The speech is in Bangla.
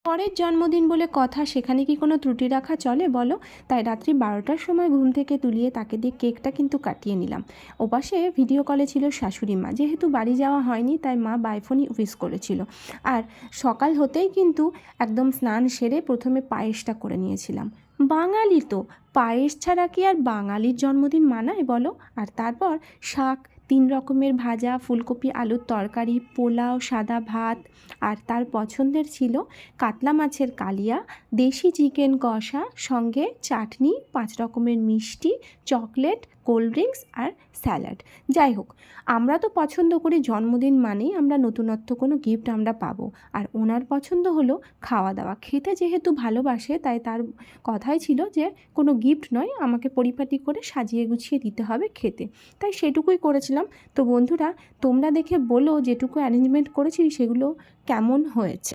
পরের জন্মদিন বলে কথা, সেখানে কি কোনো ত্রুটি রাখা চলে বলো? তাই রাত্রি 12টার সময় ঘুম থেকে তুলিয়ে তাকে দিয়ে কেকটা কিন্তু কাটিয়ে নিলাম। ওপাশে ভিডিও কলে ছিল শাশুড়ি মা। যেহেতু বাড়ি যাওয়া হয়নি তাই মা বাইফোনই উইশ করেছিল। আর সকাল হতেই কিন্তু একদম স্নান সেরে প্রথমে পায়েসটা করে নিয়েছিলাম। বাঙালি তো, পায়েস ছাড়া কি আর বাঙালির জন্মদিন মানায় বলো? আর তারপর শাক, 3 রকমের ভাজা, ফুলকপি আলুর তরকারি, পোলাও, সাদা ভাত, আর তার পছন্দের ছিল কাতলা মাছের কালিয়া, দেশি চিকেন কষা, সঙ্গে চাটনি, 5 রকমের মিষ্টি, চকলেট, কোল্ড ড্রিঙ্কস আর স্যালাড। যাই হোক, আমরা তো পছন্দ করি জন্মদিন মানেই আমরা নতুনত্ব কোনো গিফট আমরা পাবো। আর ওনার পছন্দ হলো খাওয়া দাওয়া। খেতে যেহেতু ভালোবাসে তাই তার কথাই ছিল যে কোনো গিফট নয়, আমাকে পরিপাটি করে সাজিয়ে গুছিয়ে দিতে হবে খেতে। তাই সেটুকুই করেছিলাম। তো বন্ধুরা, তোমরা দেখে বলো যেটুকু অ্যারেঞ্জমেন্ট করেছি সেগুলো কেমন হয়েছে।